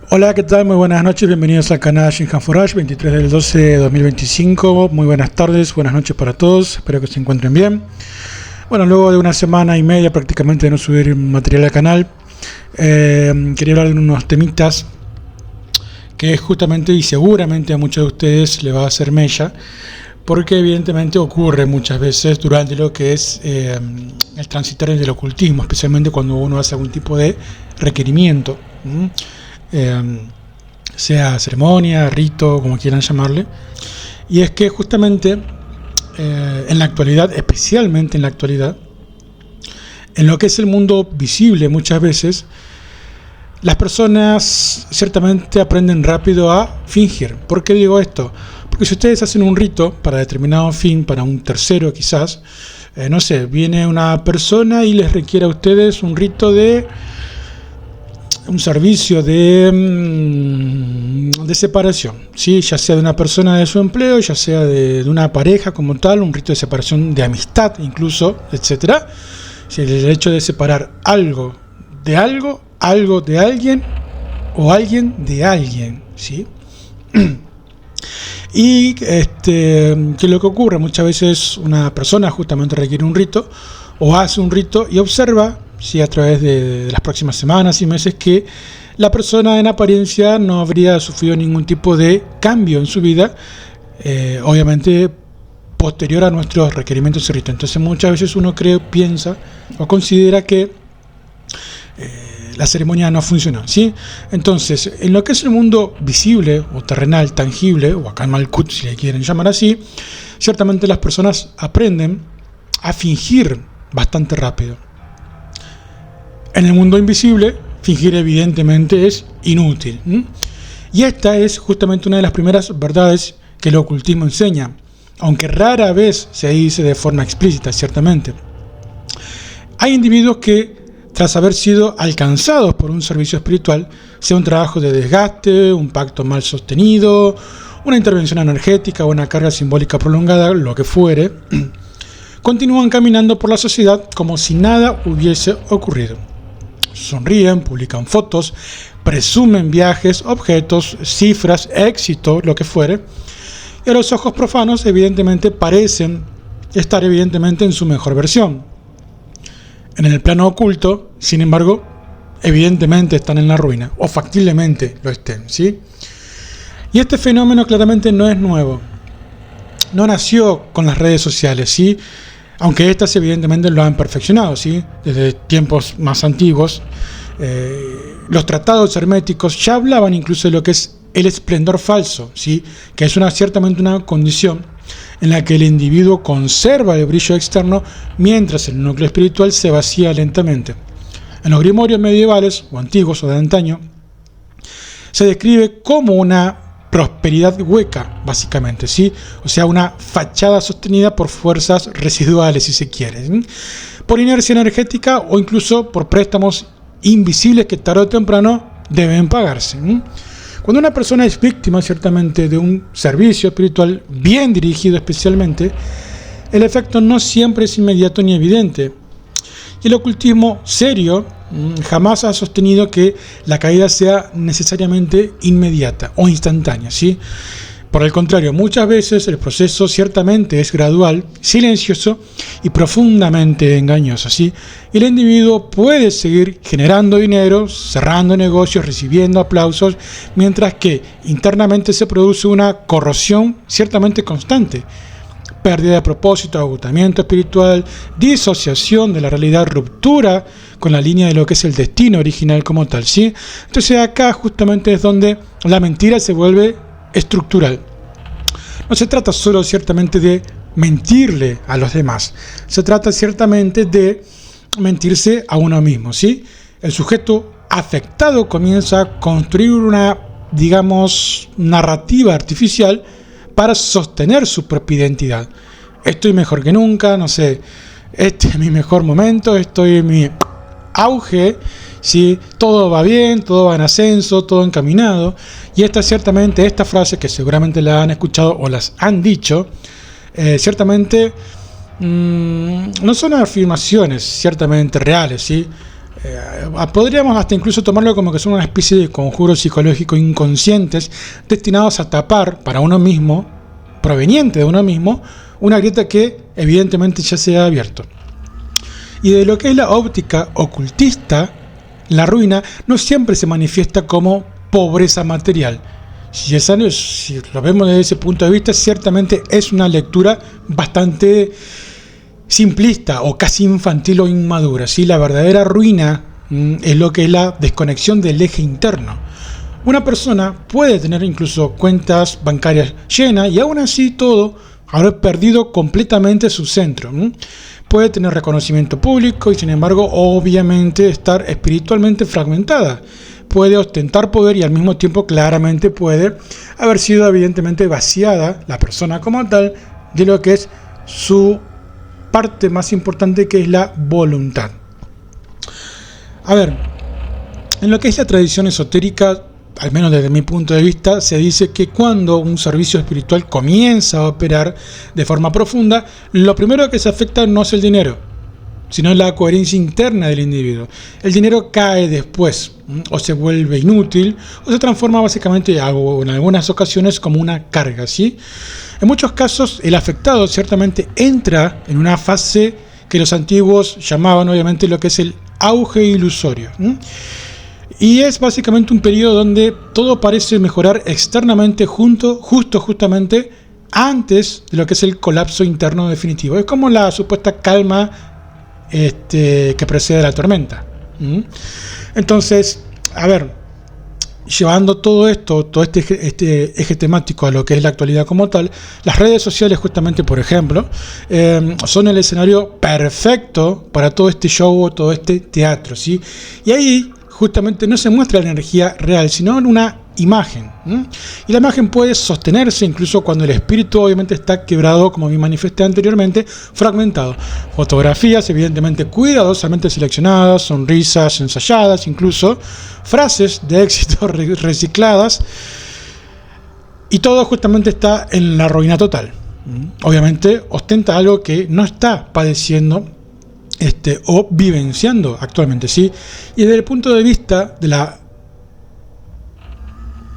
Hola, ¿qué tal? Muy buenas noches, bienvenidos al canal Shinhan Forage, 23 del 12 de 2025. Muy buenas tardes, buenas noches para todos, espero que se encuentren bien. Bueno, luego de una semana y media prácticamente de no subir material al canal, quería hablar de unos temitas que justamente y seguramente a muchos de ustedes le va a hacer mella, porque evidentemente ocurre muchas veces durante lo que es el transitar del ocultismo, especialmente cuando uno hace algún tipo de requerimiento. Sea ceremonia, rito, como quieran llamarle, y es que justamente en la actualidad, especialmente en la actualidad, en lo que es el mundo visible muchas veces, las personas ciertamente aprenden rápido a fingir. ¿Por qué digo esto? Porque si ustedes hacen un rito para determinado fin, para un tercero quizás, no sé, viene una persona y les requiere a ustedes un rito de un servicio de separación, ¿sí? Ya sea de una persona de su empleo, ya sea de una pareja como tal, un rito de separación de amistad incluso, etcétera. Si el hecho de separar algo de algo, algo de alguien o alguien de alguien, ¿sí? Y que lo que ocurre muchas veces, una persona justamente requiere un rito o hace un rito y observa, sí, a través de las próximas semanas y meses, que la persona en apariencia no habría sufrido ningún tipo de cambio en su vida, obviamente posterior a nuestros requerimientos de rito. Entonces muchas veces uno piensa o considera que la ceremonia no funcionó, ¿sí? Entonces, en lo que es el mundo visible o terrenal, tangible, o acá en Malkut si le quieren llamar así, ciertamente las personas aprenden a fingir bastante rápido. En el mundo invisible, fingir evidentemente es inútil. Y esta es justamente una de las primeras verdades que el ocultismo enseña, aunque rara vez se dice de forma explícita, ciertamente. Hay individuos que, tras haber sido alcanzados por un servicio espiritual, sea un trabajo de desgaste, un pacto mal sostenido, una intervención energética o una carga simbólica prolongada, lo que fuere, continúan caminando por la sociedad como si nada hubiese ocurrido. Sonríen, publican fotos, presumen viajes, objetos, cifras, éxito, lo que fuere, y a los ojos profanos evidentemente parecen estar evidentemente en su mejor versión. En el plano oculto, sin embargo, evidentemente están en la ruina, o factiblemente lo estén, ¿sí? Y este fenómeno claramente no es nuevo, no nació con las redes sociales, ¿sí? Aunque estas evidentemente lo han perfeccionado, ¿sí? Desde tiempos más antiguos, los tratados herméticos ya hablaban incluso de lo que es el esplendor falso, ¿sí? Que es ciertamente una condición en la que el individuo conserva el brillo externo mientras el núcleo espiritual se vacía lentamente. En los grimorios medievales o antiguos o de antaño se describe como una prosperidad hueca, básicamente, ¿sí? O sea, una fachada sostenida por fuerzas residuales, si se quiere, ¿sí? Por inercia energética o incluso por préstamos invisibles que tarde o temprano deben pagarse, ¿sí? Cuando una persona es víctima, ciertamente, de un servicio espiritual bien dirigido especialmente, el efecto no siempre es inmediato ni evidente. Y el ocultismo serio jamás ha sostenido que la caída sea necesariamente inmediata o instantánea, ¿sí? Por el contrario, muchas veces el proceso ciertamente es gradual, silencioso y profundamente engañoso, ¿sí? Y el individuo puede seguir generando dinero, cerrando negocios, recibiendo aplausos, mientras que internamente se produce una corrosión ciertamente constante. Pérdida de propósito, agotamiento espiritual, disociación de la realidad, ruptura con la línea de lo que es el destino original como tal, ¿sí? Entonces acá justamente es donde la mentira se vuelve estructural. No se trata solo ciertamente de mentirle a los demás, se trata ciertamente de mentirse a uno mismo, ¿sí? El sujeto afectado comienza a construir una, digamos, narrativa artificial para sostener su propia identidad. Estoy mejor que nunca, no sé, este es mi mejor momento, estoy en mi auge, ¿sí? Todo va bien, todo va en ascenso, todo encaminado. Y ciertamente esta frase, que seguramente la han escuchado o las han dicho, ciertamente no son afirmaciones ciertamente reales, ¿sí? podríamos hasta incluso tomarlo como que son una especie de conjuros psicológicos inconscientes destinados a tapar para uno mismo, proveniente de uno mismo, una grieta que evidentemente ya se ha abierto. Y de lo que es la óptica ocultista, la ruina no siempre se manifiesta como pobreza material. Si lo vemos desde ese punto de vista, ciertamente es una lectura bastante simplista o casi infantil o inmadura, ¿sí? La verdadera ruina es lo que es la desconexión del eje interno. Una persona puede tener incluso cuentas bancarias llenas y aún así todo haber perdido completamente su centro. Puede tener reconocimiento público y sin embargo obviamente estar espiritualmente fragmentada. Puede ostentar poder y al mismo tiempo claramente puede haber sido evidentemente vaciada la persona como tal de lo que es su parte más importante, que es la voluntad. A ver, en lo que es la tradición esotérica, al menos desde mi punto de vista, se dice que cuando un servicio espiritual comienza a operar de forma profunda, lo primero que se afecta no es el dinero, sino la coherencia interna del individuo. El dinero cae después, o se vuelve inútil, o se transforma básicamente, en algunas ocasiones, como una carga, ¿sí? En muchos casos, el afectado ciertamente entra en una fase que los antiguos llamaban, obviamente, lo que es el auge ilusorio. Y es básicamente un periodo donde todo parece mejorar externamente justamente antes de lo que es el colapso interno definitivo. Es como la supuesta calma que precede la tormenta. Entonces, a ver, llevando todo este eje temático a lo que es la actualidad como tal, las redes sociales justamente, por ejemplo, son el escenario perfecto para todo este show, todo este teatro, ¿sí? Y ahí justamente no se muestra la energía real, sino en una imagen. Y la imagen puede sostenerse incluso cuando el espíritu obviamente está quebrado, como vi manifesté anteriormente, fragmentado. Fotografías evidentemente cuidadosamente seleccionadas, sonrisas ensayadas, incluso frases de éxito recicladas, y todo justamente está en la ruina total. Obviamente ostenta algo que no está padeciendo o vivenciando actualmente, ¿sí? Y desde el punto de vista de la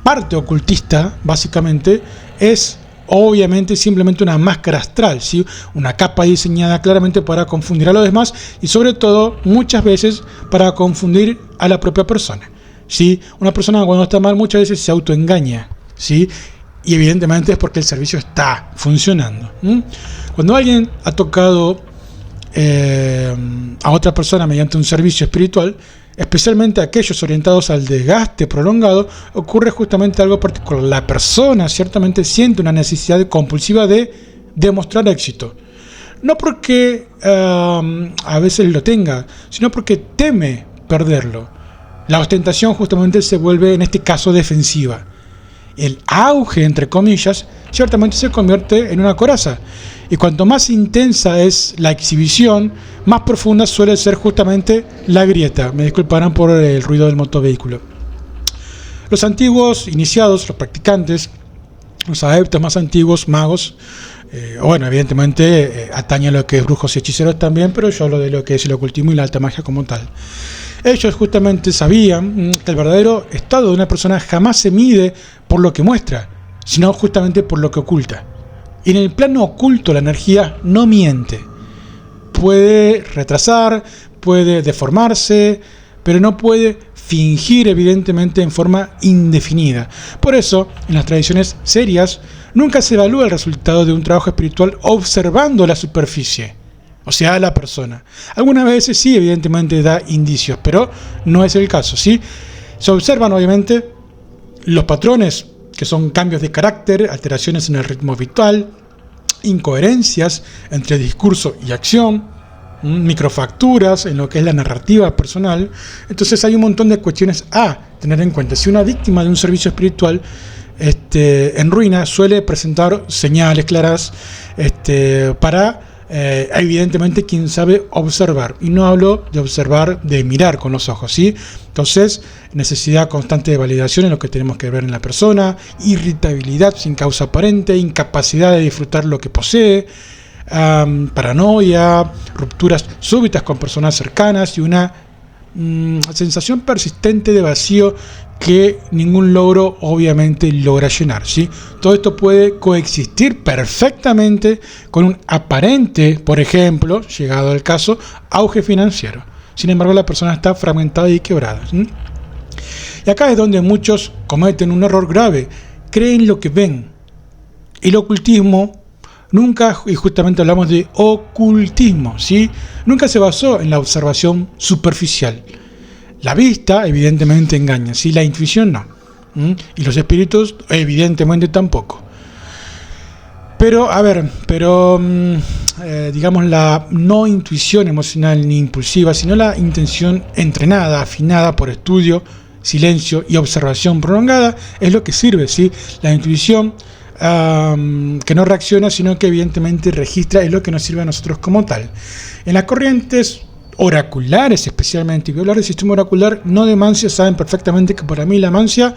parte ocultista, básicamente, es obviamente simplemente una máscara astral, ¿sí? Una capa diseñada claramente para confundir a los demás y sobre todo, muchas veces, para confundir a la propia persona, ¿sí? Una persona cuando está mal muchas veces se autoengaña, ¿sí? Y evidentemente es porque el servicio está funcionando. Cuando alguien ha tocado a otra persona mediante un servicio espiritual, especialmente aquellos orientados al desgaste prolongado, ocurre justamente algo particular. La persona ciertamente siente una necesidad compulsiva de demostrar éxito, no porque a veces lo tenga, sino porque teme perderlo. La ostentación justamente se vuelve en este caso defensiva. El auge, entre comillas, ciertamente se convierte en una coraza. Y cuanto más intensa es la exhibición, más profunda suele ser justamente la grieta. Me disculparán por el ruido del motovehículo. Los antiguos iniciados, los practicantes, los adeptos más antiguos, magos, evidentemente atañe a lo que es brujos y hechiceros también, pero yo hablo de lo que es el ocultismo y la alta magia como tal. Ellos justamente sabían que el verdadero estado de una persona jamás se mide por lo que muestra, sino justamente por lo que oculta. Y en el plano oculto la energía no miente. Puede retrasar, puede deformarse, pero no puede fingir evidentemente en forma indefinida. Por eso, en las tradiciones serias, nunca se evalúa el resultado de un trabajo espiritual observando la superficie, o sea, la persona. Algunas veces sí, evidentemente da indicios, pero no es el caso, ¿sí? Se observan obviamente los patrones, que son cambios de carácter, alteraciones en el ritmo vital, incoherencias entre discurso y acción, microfacturas en lo que es la narrativa personal. Entonces hay un montón de cuestiones a tener en cuenta. Si una víctima de un servicio espiritual en ruina suele presentar señales claras para evidentemente quien sabe observar, y no hablo de observar de mirar con los ojos, ¿sí? Entonces, necesidad constante de validación en lo que tenemos que ver en la persona, irritabilidad sin causa aparente, incapacidad de disfrutar lo que posee, paranoia, rupturas súbitas con personas cercanas y una sensación persistente de vacío que ningún logro obviamente logra llenar, ¿sí? Todo esto puede coexistir perfectamente con un aparente, por ejemplo, llegado al caso, auge financiero. Sin embargo, la persona está fragmentada y quebrada, ¿sí? Y acá es donde muchos cometen un error grave. Creen lo que ven. El ocultismo nunca, y justamente hablamos de ocultismo, ¿sí? Nunca se basó en la observación superficial. La vista evidentemente engaña, ¿sí? La intuición no. Y los espíritus evidentemente tampoco. Pero, digamos, la no intuición emocional ni impulsiva, sino la intención entrenada, afinada por estudio, silencio y observación prolongada, es lo que sirve, ¿sí? La intuición que no reacciona, sino que evidentemente registra, es lo que nos sirve a nosotros como tal. En las corrientes oraculares especialmente, y voy a hablar del sistema oracular, no de mancia, saben perfectamente que para mí la mancia,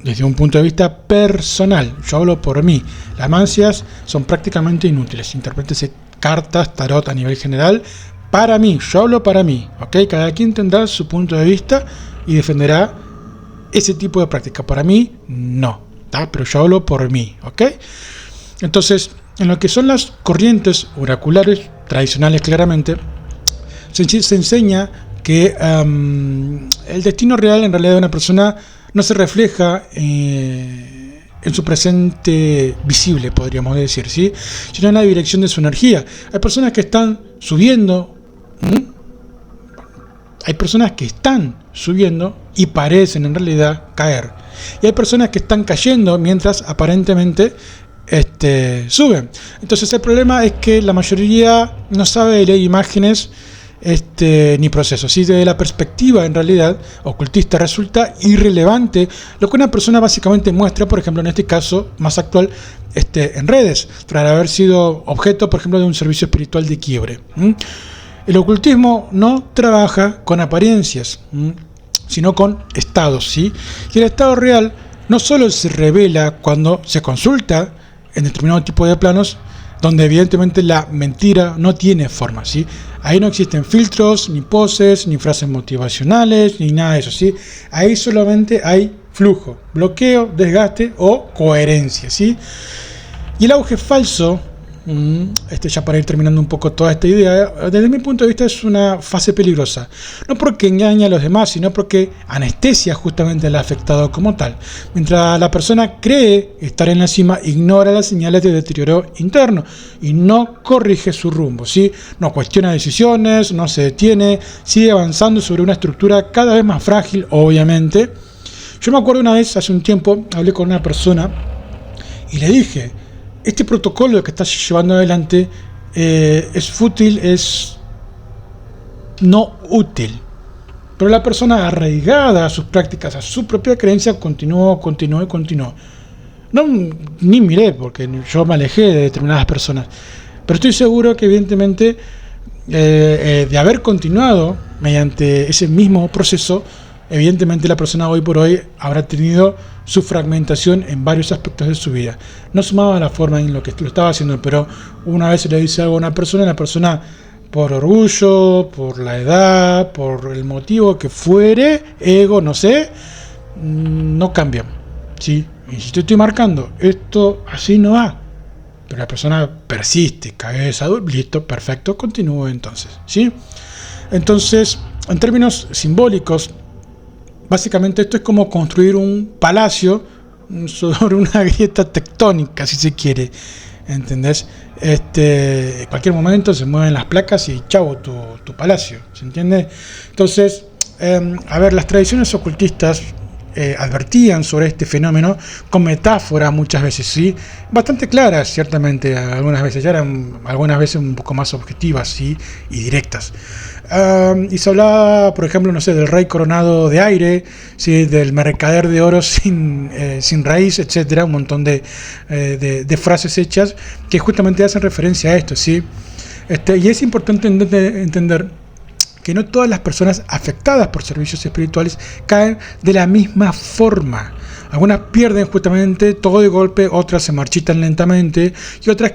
desde un punto de vista personal, yo hablo por mí, las mancias son prácticamente inútiles. Interprétese cartas, tarot a nivel general, para mí, yo hablo para mí, ¿ok? Cada quien tendrá su punto de vista y defenderá ese tipo de práctica. Para mí, no, ¿tá? Pero yo hablo por mí, ¿ok? Entonces, en lo que son las corrientes oraculares tradicionales, claramente, se enseña que el destino real en realidad de una persona no se refleja en su presente visible, podríamos decir, ¿sí? Sino en la dirección de su energía. Hay personas que están subiendo, hay personas que están subiendo y parecen en realidad caer. Y hay personas que están cayendo mientras aparentemente suben. Entonces el problema es que la mayoría no sabe leer imágenes ni procesos. ¿Sí? Desde la perspectiva en realidad ocultista resulta irrelevante lo que una persona básicamente muestra, por ejemplo en este caso más actual, en redes, tras haber sido objeto, por ejemplo, de un servicio espiritual de quiebre. El ocultismo no trabaja con apariencias, sino con estados, ¿sí? Y el estado real no solo se revela cuando se consulta en determinado tipo de planos, donde evidentemente la mentira no tiene forma, ¿sí? Ahí no existen filtros, ni poses, ni frases motivacionales, ni nada de eso, ¿sí? Ahí solamente hay flujo, bloqueo, desgaste o coherencia, ¿sí? Y el auge falso, ya para ir terminando un poco toda esta idea, desde mi punto de vista es una fase peligrosa. No porque engaña a los demás, sino porque anestesia justamente al afectado como tal. Mientras la persona cree estar en la cima, ignora las señales de deterioro interno y no corrige su rumbo, ¿sí? No cuestiona decisiones, no se detiene, sigue avanzando sobre una estructura cada vez más frágil, obviamente. Yo me acuerdo una vez, hace un tiempo, hablé con una persona y le dije: este protocolo que estás llevando adelante es fútil, es no útil. Pero la persona arraigada a sus prácticas, a su propia creencia, continuó. No, ni miré, porque yo me alejé de determinadas personas. Pero estoy seguro que evidentemente de haber continuado mediante ese mismo proceso, evidentemente la persona hoy por hoy habrá tenido su fragmentación en varios aspectos de su vida. No sumaba la forma en lo que lo estaba haciendo, pero una vez se le dice algo a una persona, la persona, por orgullo, por la edad, por el motivo que fuere, ego, no sé, no cambia, ¿sí? Y si te estoy marcando, esto así no va, pero la persona persiste, cabeza, listo, perfecto, continúo entonces, ¿sí? Entonces, en términos simbólicos, básicamente esto es como construir un palacio sobre una grieta tectónica, si se quiere, ¿entendés? En cualquier momento se mueven las placas y chau, tu palacio, ¿se entiende? Entonces, las tradiciones ocultistas advertían sobre este fenómeno con metáforas muchas veces, ¿sí? Bastante claras, ciertamente, algunas veces, ya eran algunas veces un poco más objetivas, ¿sí? Y directas. Y se hablaba, por ejemplo, no sé, del rey coronado de aire, ¿sí? Del mercader de oro sin raíz, etcétera, un montón de frases hechas que justamente hacen referencia a esto, ¿sí? Y es importante entender que no todas las personas afectadas por servicios espirituales caen de la misma forma. Algunas pierden justamente todo de golpe, otras se marchitan lentamente y otras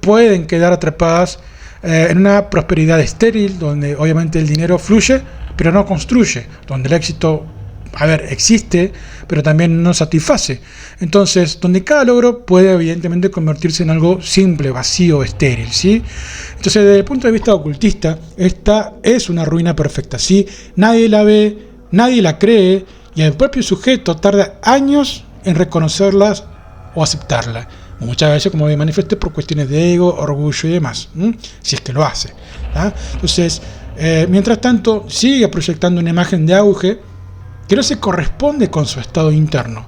pueden quedar atrapadas en una prosperidad estéril, donde obviamente el dinero fluye, pero no construye, donde el éxito, existe, pero también no satisface. Entonces, donde cada logro puede evidentemente convertirse en algo simple, vacío, estéril, ¿sí? Entonces, desde el punto de vista ocultista, esta es una ruina perfecta, ¿sí? Nadie la ve, nadie la cree, y el propio sujeto tarda años en reconocerlas o aceptarla. Muchas veces, como me manifesté, por cuestiones de ego, orgullo y demás, si es que lo hace. Entonces, mientras tanto, sigue proyectando una imagen de auge que no se corresponde con su estado interno.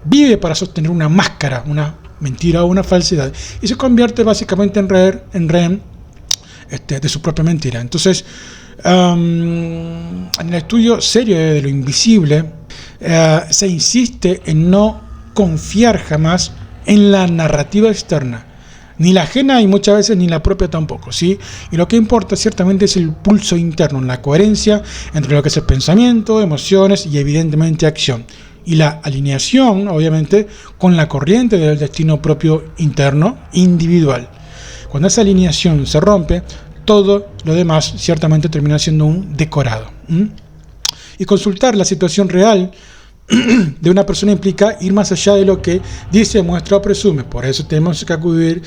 Vive para sostener una máscara, una mentira o una falsedad, y se convierte básicamente en rehén de su propia mentira. Entonces, en el estudio serio de lo invisible, se insiste en no confiar jamás en la narrativa externa, ni la ajena y muchas veces ni la propia tampoco, ¿sí? Y lo que importa ciertamente es el pulso interno, la coherencia entre lo que es el pensamiento, emociones y evidentemente acción, y la alineación, obviamente, con la corriente del destino propio interno, individual. Cuando esa alineación se rompe, todo lo demás ciertamente termina siendo un decorado. Y consultar la situación real de una persona implica ir más allá de lo que dice, muestra o presume. Por eso tenemos que acudir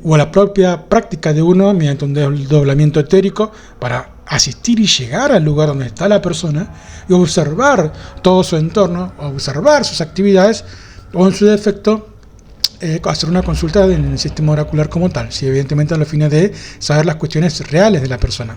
o a la propia práctica de uno mediante un desdoblamiento etérico para asistir y llegar al lugar donde está la persona y observar todo su entorno, observar sus actividades o en su defecto hacer una consulta en el sistema oracular como tal, si evidentemente a los fines de saber las cuestiones reales de la persona.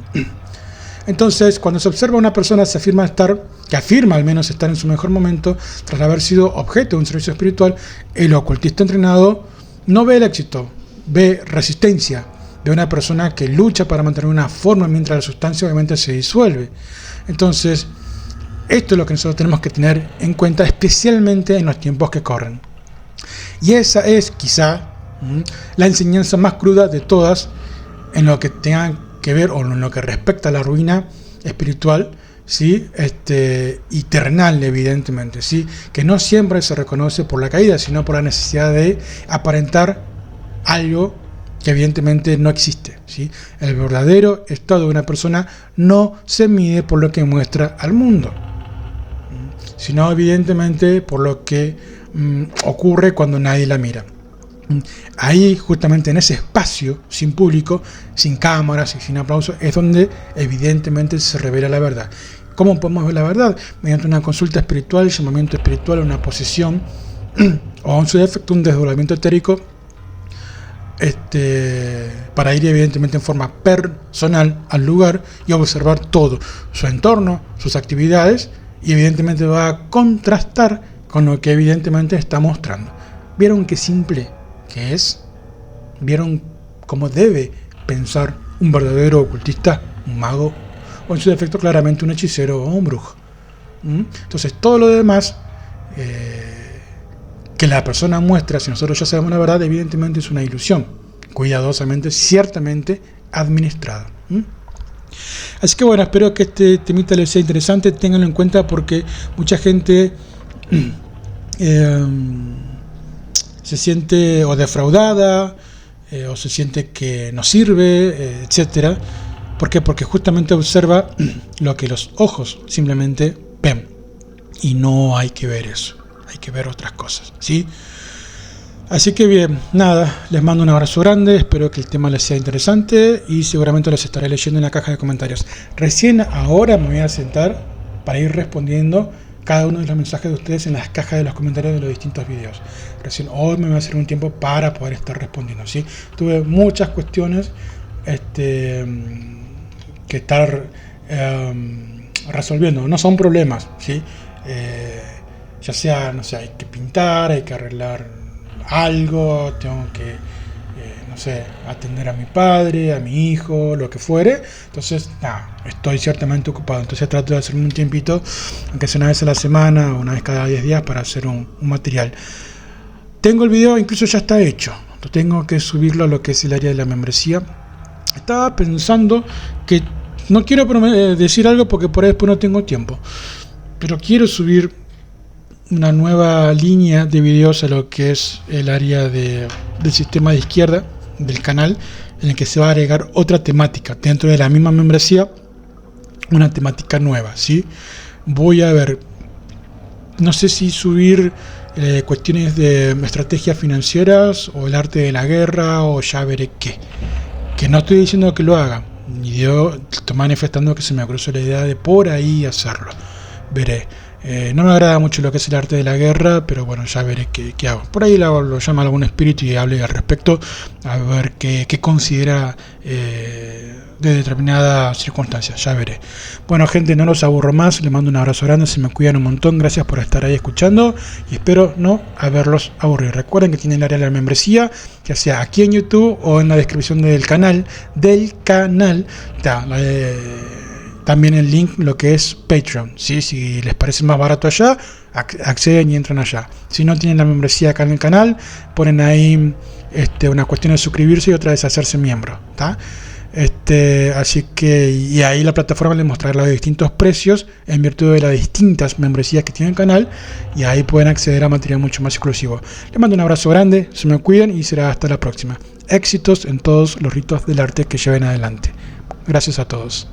Entonces, cuando se observa a una persona, que afirma al menos estar en su mejor momento, tras haber sido objeto de un servicio espiritual, el ocultista entrenado no ve el éxito, ve resistencia de una persona que lucha para mantener una forma mientras la sustancia obviamente se disuelve. Entonces, esto es lo que nosotros tenemos que tener en cuenta, especialmente en los tiempos que corren. Y esa es quizá la enseñanza más cruda de todas en lo que tenga que ver o en lo que respecta a la ruina espiritual, ¿sí? Y terrenal, evidentemente, ¿sí? Que no siempre se reconoce por la caída, sino por la necesidad de aparentar algo que evidentemente no existe, ¿sí? El verdadero estado de una persona no se mide por lo que muestra al mundo, sino evidentemente por lo que ocurre cuando nadie la mira. Ahí, justamente en ese espacio, sin público, sin cámaras y sin aplausos, es donde evidentemente se revela la verdad. ¿Cómo podemos ver la verdad? Mediante una consulta espiritual, llamamiento espiritual, una posesión, o en su defecto un desdoblamiento etérico, para ir evidentemente en forma personal al lugar y observar todo, su entorno, sus actividades, y evidentemente va a contrastar con lo que evidentemente está mostrando. ¿Vieron qué simple que es? ¿Vieron cómo debe pensar un verdadero ocultista, un mago, o en su defecto claramente un hechicero o un brujo? Entonces todo lo demás que la persona muestra, si nosotros ya sabemos la verdad, evidentemente es una ilusión, cuidadosamente, ciertamente administrada. Así que bueno, espero que este temita les sea interesante, ténganlo en cuenta porque mucha gente se siente o defraudada o se siente que no sirve, etcétera. ¿Por qué? Porque justamente observa lo que los ojos simplemente ven y no hay que ver eso, hay que ver otras cosas, ¿sí? Así que bien, nada, les mando un abrazo grande, espero que el tema les sea interesante y seguramente los estaré leyendo en la caja de comentarios. Recién ahora me voy a sentar para ir respondiendo cada uno de los mensajes de ustedes en las cajas de los comentarios de los distintos videos. Recién hoy me voy a hacer un tiempo para poder estar respondiendo, ¿sí? Tuve muchas cuestiones que estar resolviendo, no son problemas, ¿sí? Ya sea, no sé, hay que pintar, hay que arreglar algo, tengo que, no sé, atender a mi padre, a mi hijo, lo que fuere. Entonces, nada, estoy ciertamente ocupado. Entonces trato de hacerme un tiempito, aunque sea una vez a la semana o una vez cada 10 días, para hacer un material. Tengo el video, incluso ya está hecho. Tengo que subirlo a lo que es el área de la membresía. Estaba pensando que no quiero decir algo porque por ahí después no tengo tiempo, pero quiero subir una nueva línea de videos a lo que es el área del sistema de izquierda del canal, en el que se va a agregar otra temática dentro de la misma membresía, una temática nueva, ¿sí? Voy a ver, no sé si subir cuestiones de estrategias financieras o el arte de la guerra o ya veré qué. Que no estoy diciendo que lo haga, y yo estoy manifestando que se me cruzó la idea de por ahí hacerlo. Veré. No me agrada mucho lo que es el arte de la guerra, pero bueno, ya veré qué hago. Por ahí lo llama algún espíritu y hable al respecto, a ver qué considera de determinadas circunstancias, ya veré. Bueno, gente, no los aburro más, les mando un abrazo grande, se me cuidan un montón, gracias por estar ahí escuchando y espero no haberlos aburrido. Recuerden que tienen el área de la membresía, ya sea aquí en YouTube o en la descripción del canal, también el link lo que es Patreon, ¿sí? Si les parece más barato allá, acceden y entran allá. Si no tienen la membresía acá en el canal, ponen ahí una cuestión de suscribirse y otra de hacerse miembro, ¿tá? Así que, y ahí la plataforma les mostrará los distintos precios en virtud de las distintas membresías que tiene el canal, y ahí pueden acceder a material mucho más exclusivo. Les mando un abrazo grande, se me cuidan y será hasta la próxima. Éxitos en todos los ritos del arte que lleven adelante. Gracias a todos.